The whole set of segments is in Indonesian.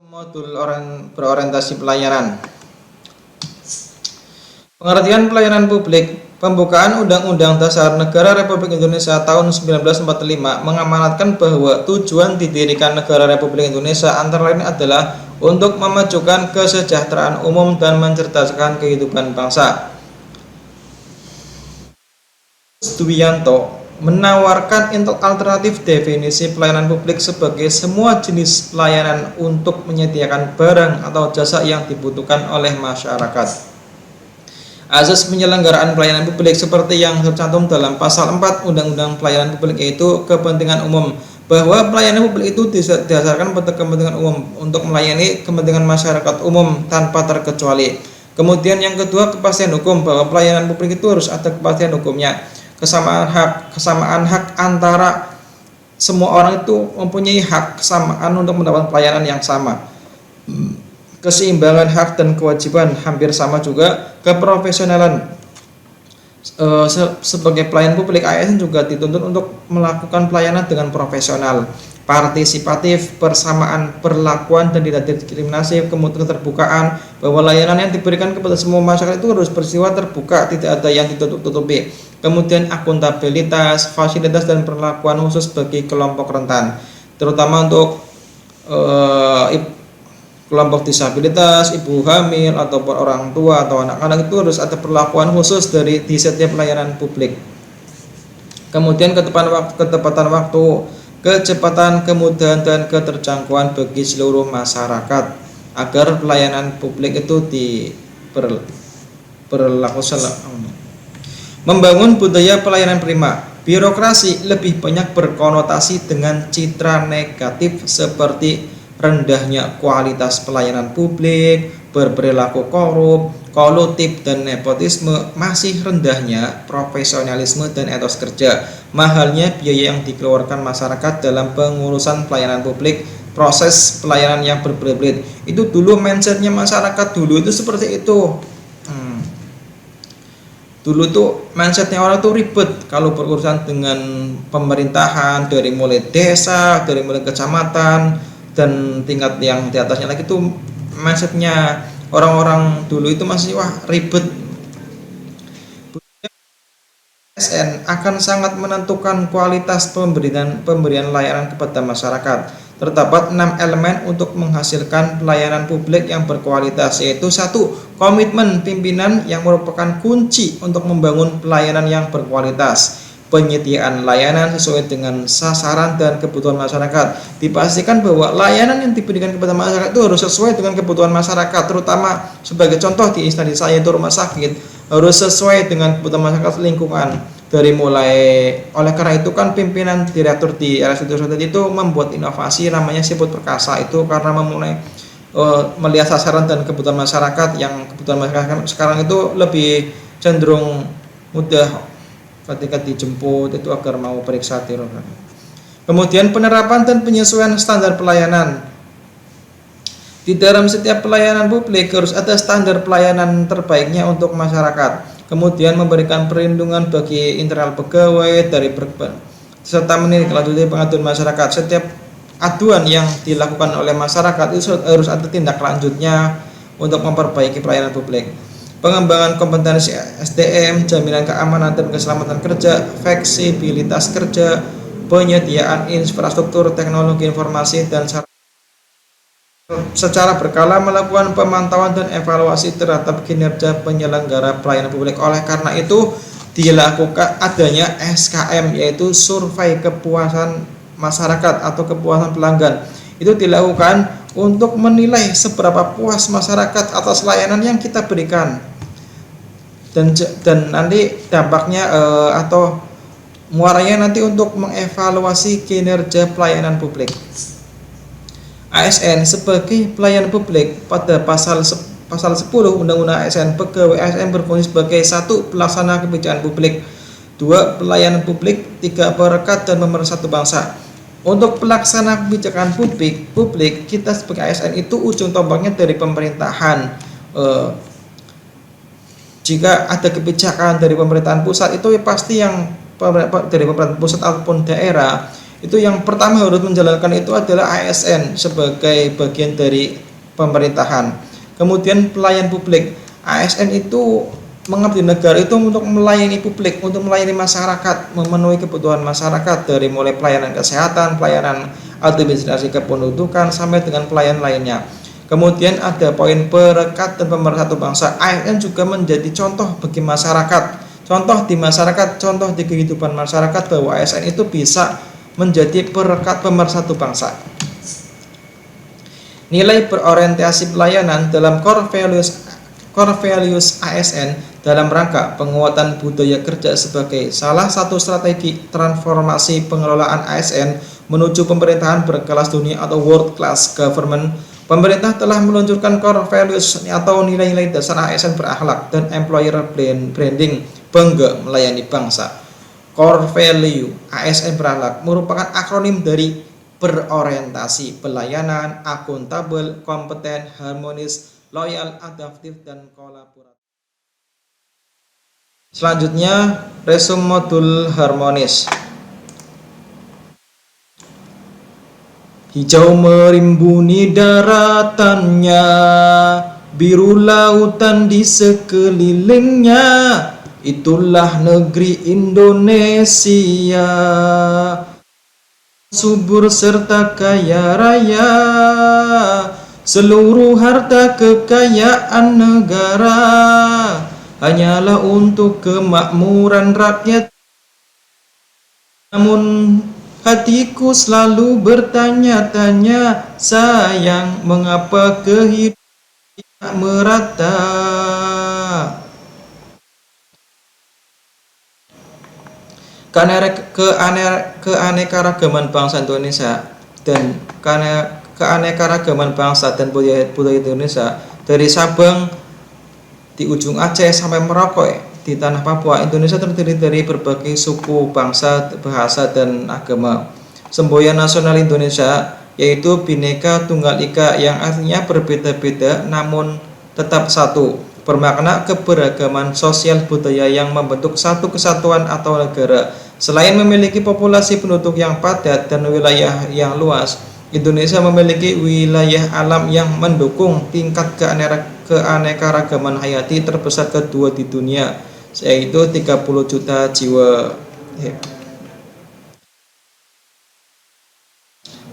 Modul berorientasi pelayanan. Pengertian pelayanan publik. Pembukaan Undang-Undang Dasar Negara Republik Indonesia tahun 1945 mengamanatkan bahwa tujuan didirikan Negara Republik Indonesia antara lain adalah untuk memajukan kesejahteraan umum dan mencerdaskan kehidupan bangsa. Duwiyanto menawarkan alternatif definisi pelayanan publik sebagai semua jenis pelayanan untuk menyediakan barang atau jasa yang dibutuhkan oleh masyarakat. Asas penyelenggaraan pelayanan publik seperti yang tercantum dalam pasal 4 Undang-Undang Pelayanan Publik yaitu kepentingan umum, bahwa pelayanan publik itu didasarkan pada kepentingan umum untuk melayani kepentingan masyarakat umum tanpa terkecuali. Kemudian yang kedua, kepastian hukum, bahwa pelayanan publik itu harus ada kepastian hukumnya. Kesamaan hak antara semua orang itu mempunyai hak kesamaan untuk mendapatkan pelayanan yang sama. Keseimbangan hak dan kewajiban hampir sama juga. Keprofesionalan, sebagai pelayan publik ASN juga dituntut untuk melakukan pelayanan dengan profesional, partisipatif, persamaan perlakuan dan tidak diskriminasi, kemudian keterbukaan, bahwa layanan yang diberikan kepada semua masyarakat itu harus bersifat terbuka, tidak ada yang ditutup-tutupi. Kemudian akuntabilitas, fasilitas dan perlakuan khusus bagi kelompok rentan, terutama untuk kelompok disabilitas, ibu hamil ataupun orang tua atau anak-anak itu harus ada perlakuan khusus di setiap pelayanan publik. Kemudian ketepatan waktu, kecepatan, kemudahan dan keterjangkauan bagi seluruh masyarakat agar pelayanan publik itu berlaku membangun budaya pelayanan prima. Birokrasi lebih banyak berkonotasi dengan citra negatif seperti rendahnya kualitas pelayanan publik, berperilaku korup, kolutif dan nepotisme, masih rendahnya profesionalisme dan etos kerja, mahalnya biaya yang dikeluarkan masyarakat dalam pengurusan pelayanan publik, proses pelayanan yang berbelit-belit. Itu dulu mindsetnya masyarakat dulu itu seperti itu. Dulu tuh mindsetnya orang tuh ribet kalau berurusan dengan pemerintahan, dari mulai desa, dari mulai kecamatan, dan tingkat yang di atasnya lagi tuh mindsetnya orang-orang dulu itu masih ribet. ASN akan sangat menentukan kualitas pemberian layanan kepada masyarakat. Terdapat 6 elemen untuk menghasilkan pelayanan publik yang berkualitas, yaitu 1. Komitmen pimpinan yang merupakan kunci untuk membangun pelayanan yang berkualitas. Penyediaan layanan sesuai dengan sasaran dan kebutuhan masyarakat. Dipastikan bahwa layanan yang diberikan kepada masyarakat itu harus sesuai dengan kebutuhan masyarakat, terutama sebagai contoh di instansi saya itu rumah sakit, harus sesuai dengan kebutuhan masyarakat lingkungan. Oleh karena itu kan pimpinan direktur di RSUD itu membuat inovasi namanya Siput Perkasa, itu karena melihat sasaran dan kebutuhan masyarakat, yang kebutuhan masyarakat sekarang itu lebih cenderung mudah ketika dijemput itu agar mau periksa tirokan. Kemudian penerapan dan penyesuaian standar pelayanan. Di dalam setiap pelayanan publik harus ada standar pelayanan terbaiknya untuk masyarakat. Kemudian memberikan perlindungan bagi internal pegawai serta menindaklanjuti pengaduan masyarakat. Setiap aduan yang dilakukan oleh masyarakat itu harus ada tindak lanjutnya untuk memperbaiki pelayanan publik. Pengembangan kompetensi SDM, jaminan keamanan dan keselamatan kerja, fleksibilitas kerja, penyediaan infrastruktur teknologi informasi, dan secara berkala melakukan pemantauan dan evaluasi terhadap kinerja penyelenggara pelayanan publik. Oleh karena itu dilakukan adanya SKM, yaitu survei kepuasan masyarakat atau kepuasan pelanggan. Itu dilakukan untuk menilai seberapa puas masyarakat atas layanan yang kita berikan, dan nanti dampaknya atau muaranya nanti untuk mengevaluasi kinerja pelayanan publik. ASN sebagai pelayanan publik pada pasal 10 Undang-Undang ASN, pegawai ASN berfungsi sebagai 1. Pelaksana kebijakan publik, 2. Pelayanan publik, 3. Perekat dan pemersatu bangsa. Untuk pelaksana kebijakan publik kita sebagai ASN itu ujung tombaknya dari pemerintahan. Jika ada kebijakan dari pemerintahan pusat itu pasti yang dari pemerintahan pusat ataupun daerah Itu yang pertama harus menjalankan itu adalah ASN sebagai bagian dari pemerintahan. Kemudian pelayan publik. ASN itu mengabdi negara itu untuk melayani publik, untuk melayani masyarakat, memenuhi kebutuhan masyarakat dari mulai pelayanan kesehatan, pelayanan administrasi kependudukan sampai dengan pelayanan lainnya. Kemudian ada poin perekat dan pemersatu bangsa. ASN juga menjadi contoh bagi masyarakat, contoh di masyarakat, contoh di kehidupan masyarakat bahwa ASN itu bisa menjadi perekat pemersatu bangsa. Nilai berorientasi pelayanan dalam core values ASN dalam rangka penguatan budaya kerja sebagai salah satu strategi transformasi pengelolaan ASN menuju pemerintahan berkelas dunia atau world class government. Pemerintah telah meluncurkan core values atau nilai-nilai dasar ASN berakhlak dan employer branding bangga melayani bangsa. Core value ASN berakhlak merupakan akronim dari berorientasi, pelayanan, akuntabel, kompeten, harmonis, loyal, adaptif, dan kolaboratif. Selanjutnya, resume modul harmonis. Hijau merimbuni daratannya, biru lautan di sekelilingnya, itulah negeri Indonesia, subur serta kaya raya, seluruh harta kekayaan negara hanyalah untuk kemakmuran rakyat. Namun hatiku selalu bertanya-tanya, sayang mengapa kehidupan tidak merata. Keanekaragaman bangsa Indonesia dan keanekaragaman bangsa dan budaya Indonesia dari Sabang di ujung Aceh sampai Merauke di tanah Papua, Indonesia terdiri dari berbagai suku, bangsa, bahasa, dan agama. Semboyan nasional Indonesia yaitu Bhinneka Tunggal Ika yang artinya berbeda-beda namun tetap satu, bermakna keberagaman sosial budaya yang membentuk satu kesatuan atau negara. Selain memiliki populasi penduduk yang padat dan wilayah yang luas, Indonesia memiliki wilayah alam yang mendukung tingkat keanekaragaman hayati terbesar kedua di dunia, yaitu 30 juta jiwa.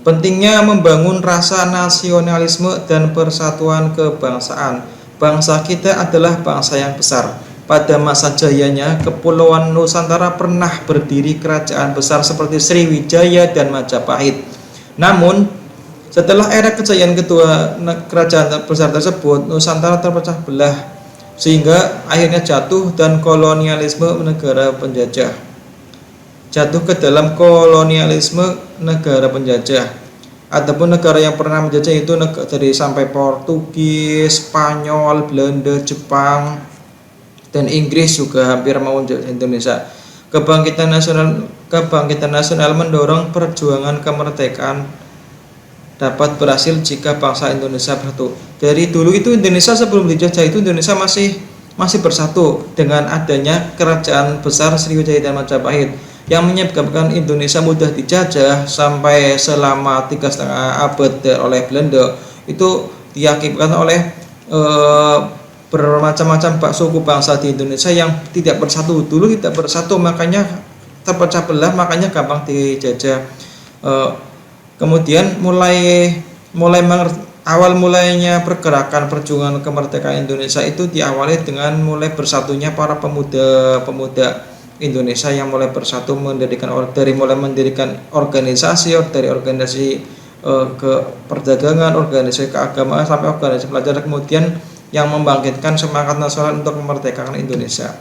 Pentingnya membangun rasa nasionalisme dan persatuan kebangsaan. Bangsa kita adalah bangsa yang besar. Pada masa jayanya, Kepulauan Nusantara pernah berdiri kerajaan besar seperti Sriwijaya dan Majapahit. Namun, setelah era kejayaan kedua kerajaan besar tersebut, Nusantara terpecah belah sehingga akhirnya jatuh dan kolonialisme negara penjajah. Jatuh ke dalam kolonialisme negara penjajah. Adapun negara yang pernah menjajah itu dari sampai Portugis, Spanyol, Belanda, Jepang, dan Inggris juga hampir mau menjajah Indonesia. Kebangkitan nasional mendorong perjuangan kemerdekaan dapat berhasil jika bangsa Indonesia bersatu. Dari dulu itu Indonesia sebelum dijajah itu Indonesia masih bersatu dengan adanya kerajaan besar Sriwijaya dan Majapahit yang menyebabkan Indonesia mudah dijajah sampai selama 3,5 abad oleh Belanda. Itu diakibatkan oleh bermacam-macam suku bangsa di Indonesia yang tidak bersatu. Dulu tidak bersatu, makanya terpecah belah, makanya gampang dijajah. Kemudian awal mulainya pergerakan perjuangan kemerdekaan Indonesia itu diawali dengan mulai bersatunya para pemuda Indonesia yang mulai bersatu mendirikan organisasi ke perdagangan, organisasi keagamaan sampai organisasi pelajar, kemudian yang membangkitkan semangat nasional untuk memerdekakan Indonesia.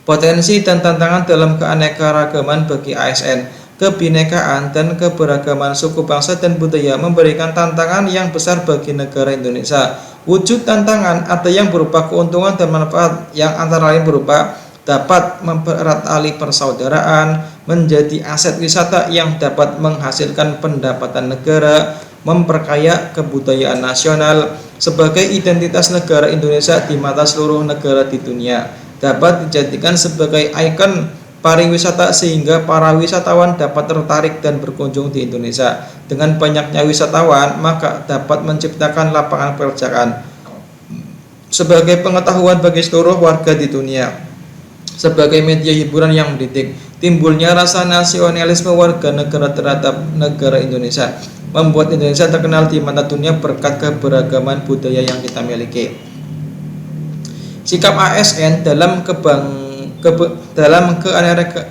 Potensi dan tantangan dalam keanekaragaman bagi ASN. Kebinekaan dan keberagaman suku bangsa dan budaya memberikan tantangan yang besar bagi negara Indonesia. Wujud tantangan ada yang berupa keuntungan dan manfaat, yang antara lain berupa dapat mempererat tali persaudaraan, menjadi aset wisata yang dapat menghasilkan pendapatan negara, memperkaya kebudayaan nasional sebagai identitas negara Indonesia di mata seluruh negara di dunia, dapat dijadikan sebagai ikon pariwisata sehingga para wisatawan dapat tertarik dan berkunjung di Indonesia. Dengan banyaknya wisatawan, maka dapat menciptakan lapangan pekerjaan. Sebagai pengetahuan bagi seluruh warga di dunia, sebagai media hiburan yang mendidik, timbulnya rasa nasionalisme warga negara terhadap negara Indonesia, membuat Indonesia terkenal di mata dunia berkat keberagaman budaya yang kita miliki. Sikap ASN dalam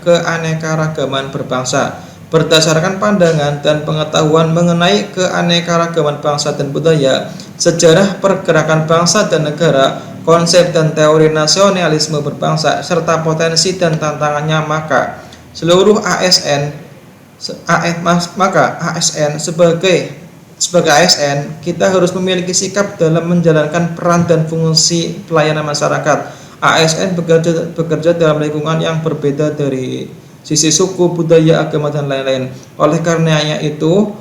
keanekaragaman berbangsa berdasarkan pandangan dan pengetahuan mengenai keanekaragaman bangsa dan budaya, sejarah pergerakan bangsa dan negara, konsep dan teori nasionalisme berbangsa, serta potensi dan tantangannya, maka seluruh ASN sebagai ASN kita harus memiliki sikap dalam menjalankan peran dan fungsi pelayanan masyarakat. ASN bekerja dalam lingkungan yang berbeda dari sisi suku, budaya, agama, dan lain-lain. Oleh karenanya itu,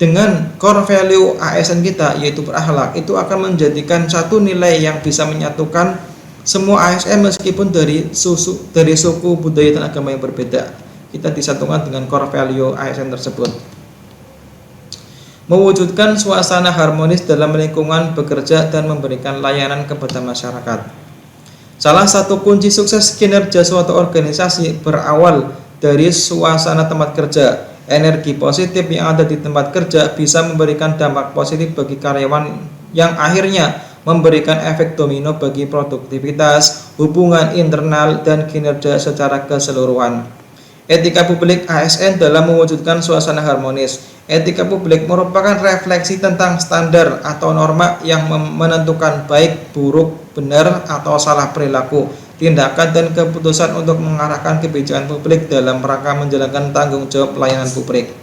dengan core value ASN kita yaitu berakhlak, itu akan menjadikan satu nilai yang bisa menyatukan semua ASN meskipun dari suku, budaya, dan agama yang berbeda. Kita disatukan dengan core value ASN tersebut. Mewujudkan suasana harmonis dalam lingkungan bekerja dan memberikan layanan kepada masyarakat. Salah satu kunci sukses kinerja suatu organisasi berawal dari suasana tempat kerja. Energi positif yang ada di tempat kerja bisa memberikan dampak positif bagi karyawan yang akhirnya memberikan efek domino bagi produktivitas, hubungan internal, dan kinerja secara keseluruhan. Etika publik ASN dalam mewujudkan suasana harmonis. Etika publik merupakan refleksi tentang standar atau norma yang menentukan baik, buruk, benar, atau salah perilaku, tindakan, dan keputusan untuk mengarahkan kebijakan publik dalam rangka menjalankan tanggung jawab pelayanan publik.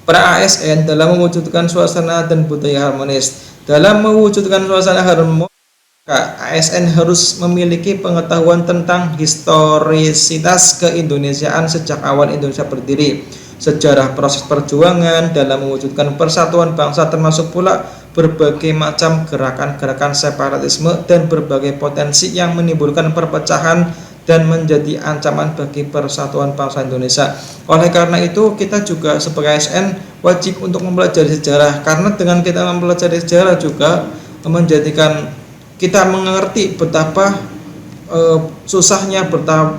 Para ASN dalam mewujudkan suasana dan budaya harmonis. Dalam mewujudkan suasana harmonis, ASN harus memiliki pengetahuan tentang historisitas keindonesiaan sejak awal Indonesia berdiri, sejarah proses perjuangan dalam mewujudkan persatuan bangsa, termasuk pula berbagai macam gerakan-gerakan separatisme dan berbagai potensi yang menimbulkan perpecahan dan menjadi ancaman bagi persatuan bangsa Indonesia. Oleh karena itu, kita juga sebagai ASN wajib untuk mempelajari sejarah, karena dengan kita mempelajari sejarah juga menjadikan kita mengerti betapa susahnya,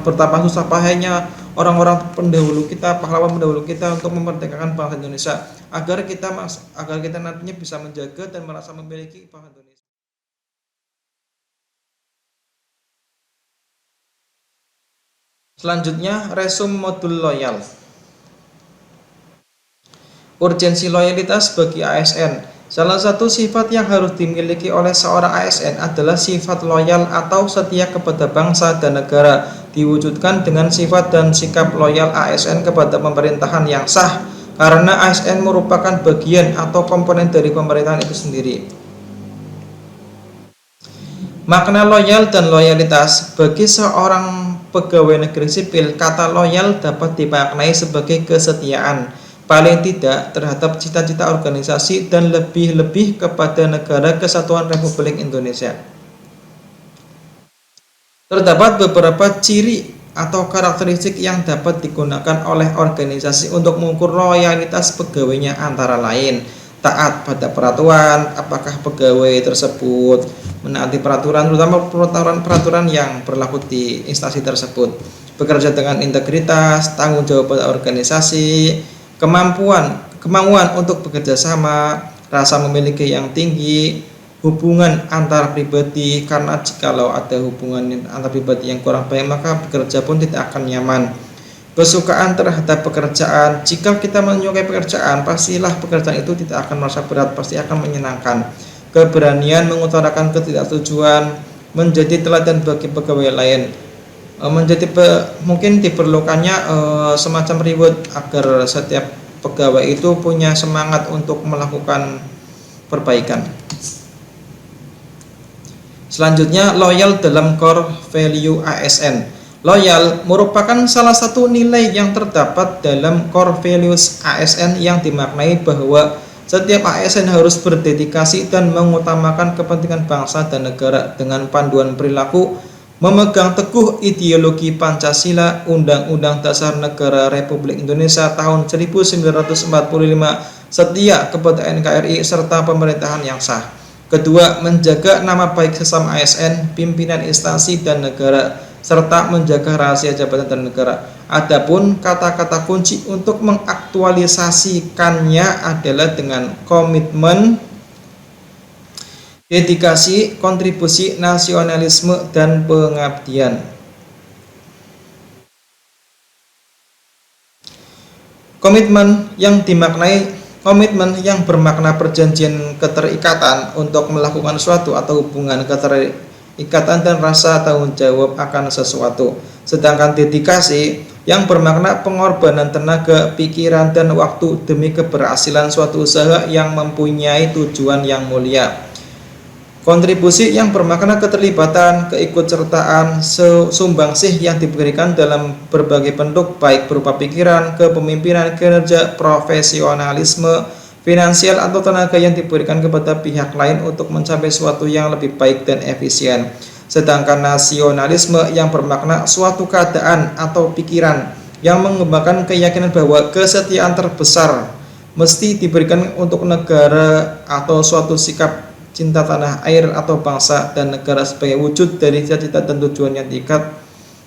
betapa susah payahnya orang-orang pendahulu kita, pahlawan pendahulu kita untuk memerdekakan bangsa Indonesia, agar kita nantinya bisa menjaga dan merasa memiliki bangsa Indonesia. Selanjutnya, resume modul loyal. Urgensi loyalitas bagi ASN. Salah satu sifat yang harus dimiliki oleh seorang ASN adalah sifat loyal atau setia kepada bangsa dan negara, diwujudkan dengan sifat dan sikap loyal ASN kepada pemerintahan yang sah, karena ASN merupakan bagian atau komponen dari pemerintahan itu sendiri. Makna loyal dan loyalitas. Bagi seorang pegawai negeri sipil, kata loyal dapat dimaknai sebagai kesetiaan, paling tidak terhadap cita-cita organisasi, dan lebih-lebih kepada Negara Kesatuan Republik Indonesia. Terdapat beberapa ciri atau karakteristik yang dapat digunakan oleh organisasi untuk mengukur loyalitas pegawainya, antara lain taat pada peraturan, apakah pegawai tersebut menaati peraturan, terutama peraturan yang berlaku di instansi tersebut, bekerja dengan integritas, tanggung jawab pada organisasi, kemauan untuk bekerja sama, rasa memiliki yang tinggi, hubungan antar pribadi, karena jikalau ada hubungan antar pribadi yang kurang baik maka bekerja pun tidak akan nyaman. Kesukaan terhadap pekerjaan. Jika kita menyukai pekerjaan, pastilah pekerjaan itu tidak akan merasa berat, pasti akan menyenangkan. Keberanian mengutarakan ketidaksetujuan, menjadi teladan bagi pegawai lain. Mungkin diperlukannya semacam reward agar setiap pegawai itu punya semangat untuk melakukan perbaikan. Selanjutnya, loyal dalam core value ASN. Loyal merupakan salah satu nilai yang terdapat dalam core values ASN yang dimaknai bahwa setiap ASN harus berdedikasi dan mengutamakan kepentingan bangsa dan negara dengan panduan perilaku memegang teguh ideologi Pancasila, Undang-Undang Dasar Negara Republik Indonesia tahun 1945, setia kepada NKRI serta pemerintahan yang sah. Kedua, menjaga nama baik sesama ASN, pimpinan instansi dan negara, serta menjaga rahasia jabatan dan negara. Adapun kata-kata kunci untuk mengaktualisasikannya adalah dengan komitmen, dedikasi, kontribusi, nasionalisme, dan pengabdian. Komitmen yang bermakna perjanjian keterikatan untuk melakukan sesuatu atau hubungan keterikatan dan rasa tanggung jawab akan sesuatu. Sedangkan dedikasi yang bermakna pengorbanan tenaga, pikiran, dan waktu demi keberhasilan suatu usaha yang mempunyai tujuan yang mulia. Kontribusi yang bermakna keterlibatan, keikutsertaan, sumbangsih yang diberikan dalam berbagai bentuk, baik berupa pikiran, kepemimpinan, kinerja, profesionalisme, finansial, atau tenaga yang diberikan kepada pihak lain untuk mencapai sesuatu yang lebih baik dan efisien. Sedangkan nasionalisme yang bermakna suatu keadaan atau pikiran yang mengembangkan keyakinan bahwa kesetiaan terbesar mesti diberikan untuk negara atau suatu sikap cinta tanah air atau bangsa dan negara sebagai wujud dari cita-cita dan tujuan yang diikat,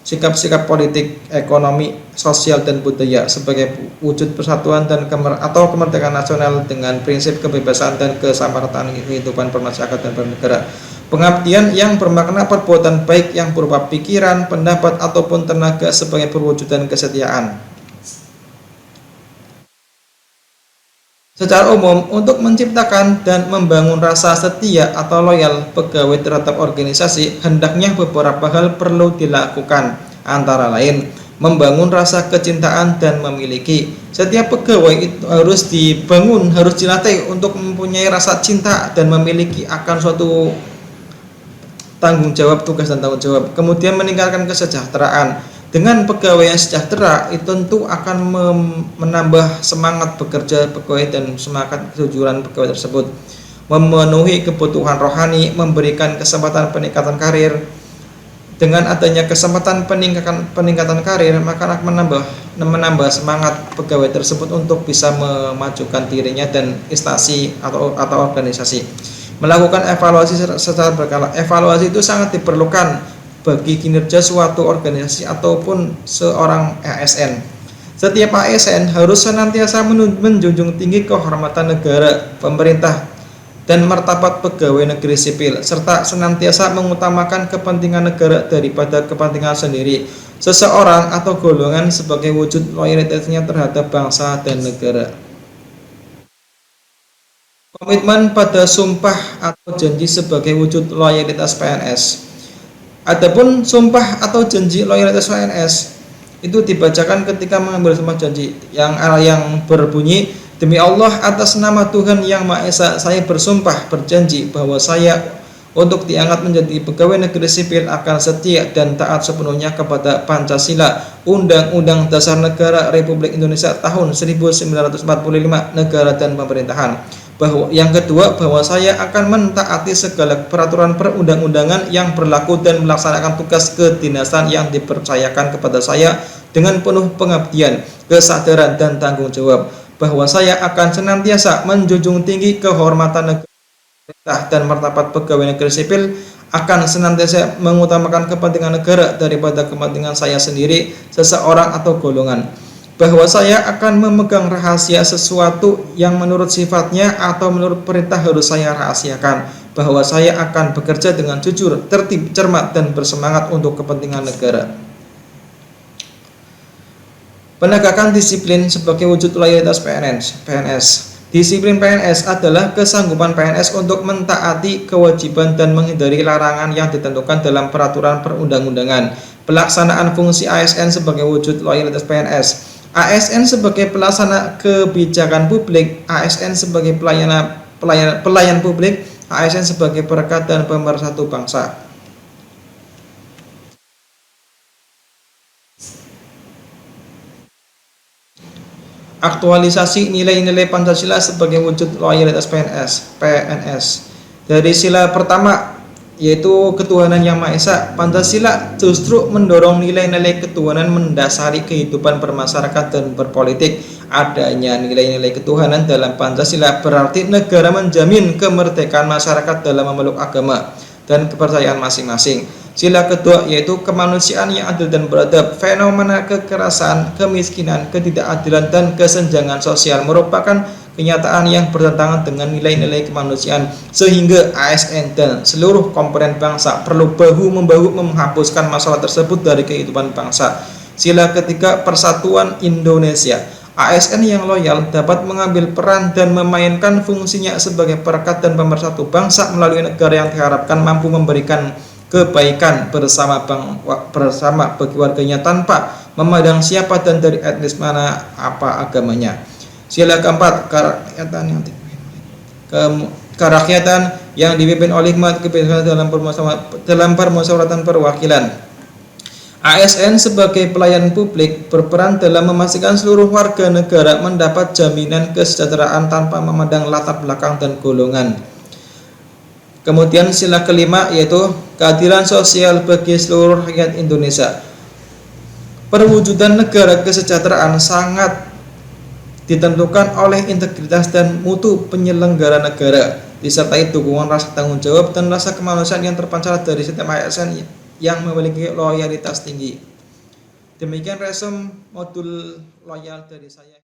sikap-sikap politik, ekonomi, sosial, dan budaya sebagai wujud persatuan dan kemerdekaan nasional dengan prinsip kebebasan dan kesamaratan kehidupan bermasyarakat dan bernegara. Pengabdian yang bermakna perbuatan baik yang berupa pikiran, pendapat, ataupun tenaga sebagai perwujudan kesetiaan. Secara umum, untuk menciptakan dan membangun rasa setia atau loyal pegawai terhadap organisasi, hendaknya beberapa hal perlu dilakukan, antara lain membangun rasa kecintaan dan memiliki. Setiap pegawai itu harus dibangun, harus dilatih untuk mempunyai rasa cinta dan memiliki akan suatu tanggung jawab, tugas dan tanggung jawab. Kemudian meningkatkan kesejahteraan. Dengan pegawai yang sejahtera, itu tentu akan menambah semangat bekerja pegawai dan semangat kejujuran pegawai tersebut. Memenuhi kebutuhan rohani, memberikan kesempatan peningkatan karir. Dengan adanya kesempatan peningkatan karir, maka akan menambah semangat pegawai tersebut untuk bisa memajukan dirinya dan instansi atau organisasi. Melakukan evaluasi secara berkala. Evaluasi itu sangat diperlukan bagi kinerja suatu organisasi ataupun seorang ASN. Setiap ASN harus senantiasa menjunjung tinggi kehormatan negara, pemerintah, dan martabat pegawai negeri sipil, serta senantiasa mengutamakan kepentingan negara daripada kepentingan sendiri, seseorang atau golongan sebagai wujud loyalitasnya terhadap bangsa dan negara. Komitmen pada sumpah atau janji sebagai wujud loyalitas PNS. Adapun sumpah atau janji loyalitas PNS itu dibacakan ketika mengambil sumpah janji yang berbunyi, demi Allah atas nama Tuhan yang Maha Esa, saya bersumpah berjanji bahwa saya untuk diangkat menjadi pegawai negeri sipil akan setia dan taat sepenuhnya kepada Pancasila, Undang-Undang Dasar Negara Republik Indonesia tahun 1945, negara dan pemerintahan. Yang kedua, bahwa saya akan mentaati segala peraturan perundang-undangan yang berlaku dan melaksanakan tugas kedinasan yang dipercayakan kepada saya dengan penuh pengabdian, kesadaran, dan tanggung jawab. Bahwa saya akan senantiasa menjunjung tinggi kehormatan negara dan martabat pegawai negeri sipil, akan senantiasa mengutamakan kepentingan negara daripada kepentingan saya sendiri, seseorang atau golongan. Bahwa saya akan memegang rahasia sesuatu yang menurut sifatnya atau menurut perintah harus saya rahasiakan. Bahwa saya akan bekerja dengan jujur, tertib, cermat, dan bersemangat untuk kepentingan negara. Penegakan disiplin sebagai wujud loyalitas PNS. Disiplin PNS adalah kesanggupan PNS untuk mentaati kewajiban dan menghindari larangan yang ditentukan dalam peraturan perundang-undangan. Pelaksanaan fungsi ASN sebagai wujud loyalitas PNS. ASN sebagai pelaksana kebijakan publik, ASN sebagai pelayan publik, ASN sebagai perekat dan pemersatu bangsa. Aktualisasi nilai-nilai Pancasila sebagai wujud loyalitas PNS. Dari sila pertama, yaitu ketuhanan yang Maha Esa. Pancasila justru mendorong nilai-nilai ketuhanan mendasari kehidupan bermasyarakat dan berpolitik. Adanya nilai-nilai ketuhanan dalam Pancasila berarti negara menjamin kemerdekaan masyarakat dalam memeluk agama dan kepercayaan masing-masing. Sila kedua yaitu kemanusiaan yang adil dan beradab. Fenomena kekerasan, kemiskinan, ketidakadilan, dan kesenjangan sosial merupakan kenyataan yang bertentangan dengan nilai-nilai kemanusiaan, sehingga ASN dan seluruh komponen bangsa perlu bahu-membahu menghapuskan masalah tersebut dari kehidupan bangsa. Sila ketiga, persatuan Indonesia. ASN yang loyal dapat mengambil peran dan memainkan fungsinya sebagai perekat dan pemersatu bangsa melalui negara yang diharapkan mampu memberikan kebaikan bersama bagi warganya tanpa memandang siapa dan dari etnis mana apa agamanya. Sila keempat, kerakyatan yang dipimpin oleh hikmat kebijaksanaan dalam permusyawaratan perwakilan. ASN sebagai pelayan publik berperan dalam memastikan seluruh warga negara mendapat jaminan kesejahteraan tanpa memandang latar belakang dan golongan. Kemudian sila kelima yaitu keadilan sosial bagi seluruh rakyat Indonesia. Perwujudan negara kesejahteraan sangat ditentukan oleh integritas dan mutu penyelenggara negara, disertai dukungan rasa tanggung jawab dan rasa kemanusiaan yang terpancar dari setiap ASN yang memiliki loyalitas tinggi. Demikian resum modul loyal dari saya.